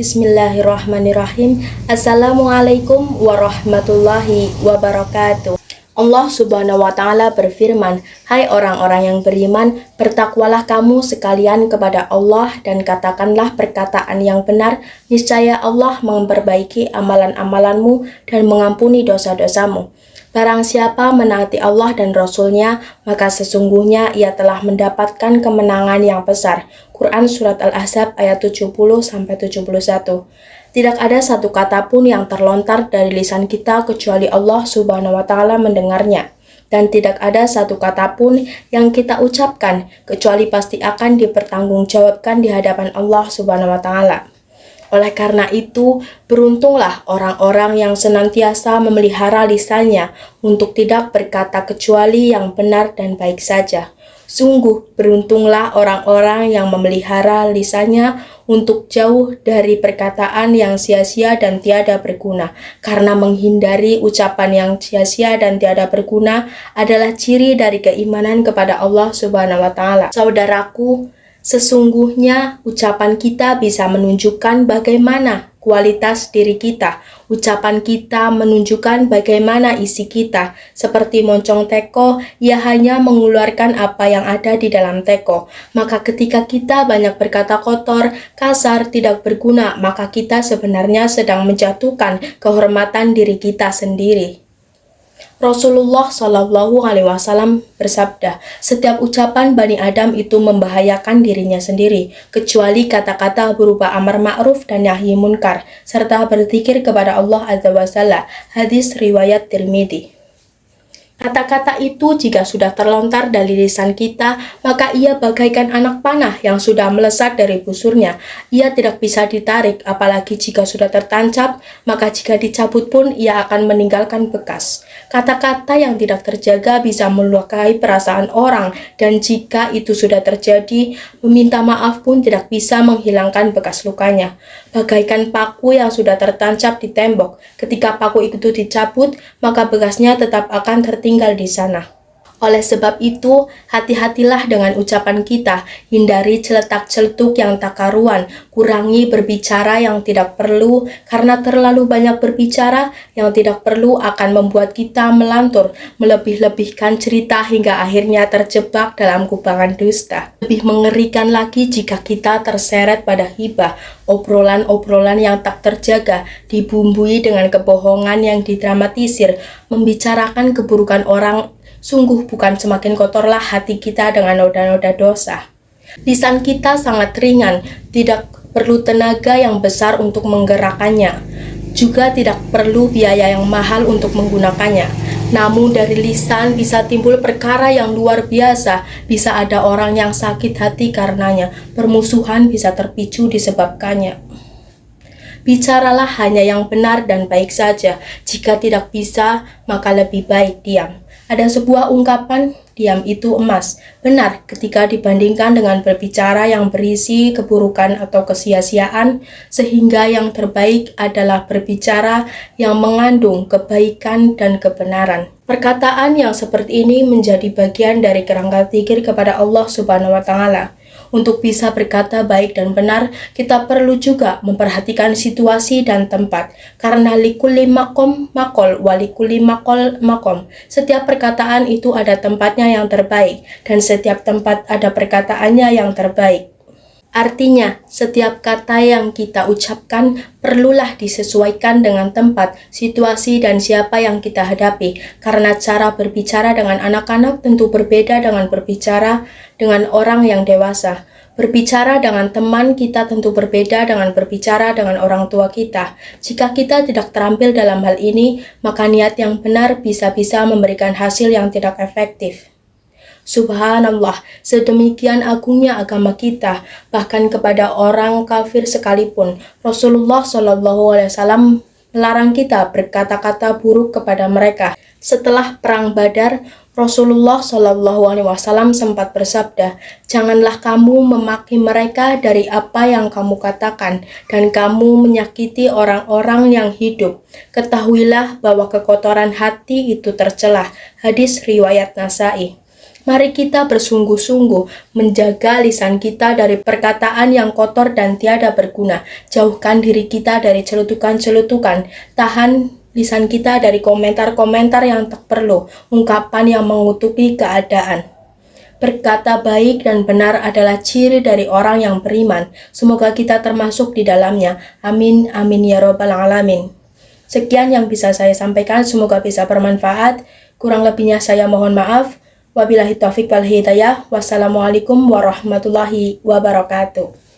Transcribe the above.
Bismillahirrahmanirrahim. Assalamualaikum warahmatullahi wabarakatuh. Allah Subhanahu wa Ta'ala berfirman, "Hai orang-orang yang beriman, bertakwalah kamu sekalian kepada Allah dan katakanlah perkataan yang benar. Niscaya Allah memperbaiki amalan-amalanmu dan mengampuni dosa-dosamu. Barang siapa menaati Allah dan Rasul-Nya, maka sesungguhnya ia telah mendapatkan kemenangan yang besar." Quran Surat Al-Ahzab ayat 70-71. Tidak ada satu kata pun yang terlontar dari lisan kita kecuali Allah Subhanahu wa Ta'ala mendengarnya. Dan tidak ada satu kata pun yang kita ucapkan kecuali pasti akan dipertanggungjawabkan di hadapan Allah Subhanahu wa Ta'ala. Oleh karena itu, beruntunglah orang-orang yang senantiasa memelihara lisannya untuk tidak berkata kecuali yang benar dan baik saja. Sungguh beruntunglah orang-orang yang memelihara lisannya untuk jauh dari perkataan yang sia-sia dan tiada berguna, karena menghindari ucapan yang sia-sia dan tiada berguna adalah ciri dari keimanan kepada Allah Subhanahu wa Ta'ala. Saudaraku, sesungguhnya ucapan kita bisa menunjukkan bagaimana kualitas diri kita. Ucapan kita menunjukkan bagaimana isi kita. Seperti moncong teko, ia hanya mengeluarkan apa yang ada di dalam teko. Maka ketika kita banyak berkata kotor, kasar, tidak berguna, maka kita sebenarnya sedang menjatuhkan kehormatan diri kita sendiri. Rasulullah Shallallahu Alaihi Wasallam bersabda, "Setiap ucapan Bani Adam itu membahayakan dirinya sendiri, kecuali kata-kata berupa amar ma'ruf dan nahi munkar, serta berzikir kepada Allah Azza wa Jalla." Hadis riwayat Tirmidzi. Kata-kata itu jika sudah terlontar dari lisan kita, maka ia bagaikan anak panah yang sudah melesat dari busurnya. Ia tidak bisa ditarik, apalagi jika sudah tertancap, maka jika dicabut pun ia akan meninggalkan bekas. Kata-kata yang tidak terjaga bisa melukai perasaan orang, dan jika itu sudah terjadi, meminta maaf pun tidak bisa menghilangkan bekas lukanya. Bagaikan paku yang sudah tertancap di tembok, ketika paku itu dicabut, maka bekasnya tetap akan tertinggal di sana. Oleh sebab itu, hati-hatilah dengan ucapan kita, hindari celetak-celetuk yang tak karuan, kurangi berbicara yang tidak perlu, karena terlalu banyak berbicara yang tidak perlu akan membuat kita melantur, melebih-lebihkan cerita hingga akhirnya terjebak dalam kubangan dusta. Lebih mengerikan lagi jika kita terseret pada hibah, obrolan-obrolan yang tak terjaga, dibumbui dengan kebohongan yang didramatisir, membicarakan keburukan orang. Sungguh bukan semakin kotorlah hati kita dengan noda-noda dosa. Lisan kita sangat ringan, tidak perlu tenaga yang besar untuk menggerakkannya. Juga tidak perlu biaya yang mahal untuk menggunakannya. Namun dari lisan bisa timbul perkara yang luar biasa, bisa ada orang yang sakit hati karenanya, permusuhan bisa terpicu disebabkannya. Bicaralah hanya yang benar dan baik saja. Jika tidak bisa, maka lebih baik diam. Ada sebuah ungkapan, diam itu emas. Benar ketika dibandingkan dengan berbicara yang berisi keburukan atau kesia-siaan, sehingga yang terbaik adalah berbicara yang mengandung kebaikan dan kebenaran. Perkataan yang seperti ini menjadi bagian dari kerangka zikir kepada Allah Subhanahu wa Ta'ala. Untuk bisa berkata baik dan benar, kita perlu juga memperhatikan situasi dan tempat. Karena likulli maqam maqal wa likulli maqal maqam. Setiap perkataan itu ada tempatnya yang terbaik, dan setiap tempat ada perkataannya yang terbaik. Artinya, setiap kata yang kita ucapkan perlulah disesuaikan dengan tempat, situasi, dan siapa yang kita hadapi. Karena cara berbicara dengan anak-anak tentu berbeda dengan berbicara dengan orang yang dewasa. Berbicara dengan teman kita tentu berbeda dengan berbicara dengan orang tua kita. Jika kita tidak terampil dalam hal ini, maka niat yang benar bisa-bisa memberikan hasil yang tidak efektif. Subhanallah, sedemikian agungnya agama kita, bahkan kepada orang kafir sekalipun. Rasulullah Shallallahu Alaihi Wasallam melarang kita berkata-kata buruk kepada mereka. Setelah perang Badar, Rasulullah Shallallahu Alaihi Wasallam sempat bersabda, "Janganlah kamu memaki mereka dari apa yang kamu katakan, dan kamu menyakiti orang-orang yang hidup. Ketahuilah bahwa kekotoran hati itu tercelah." Hadis riwayat Nasai. Mari kita bersungguh-sungguh menjaga lisan kita dari perkataan yang kotor dan tiada berguna. Jauhkan diri kita dari celutukan-celutukan. Tahan lisan kita dari komentar-komentar yang tak perlu, ungkapan yang mengutuki keadaan. Berkata baik dan benar adalah ciri dari orang yang beriman. Semoga kita termasuk di dalamnya. Amin, amin ya robbal alamin. Sekian yang bisa saya sampaikan, semoga bisa bermanfaat. Kurang lebihnya saya mohon maaf. Wabillahi taufiq wal hidayah. Wassalamualaikum warahmatullahi wabarakatuh.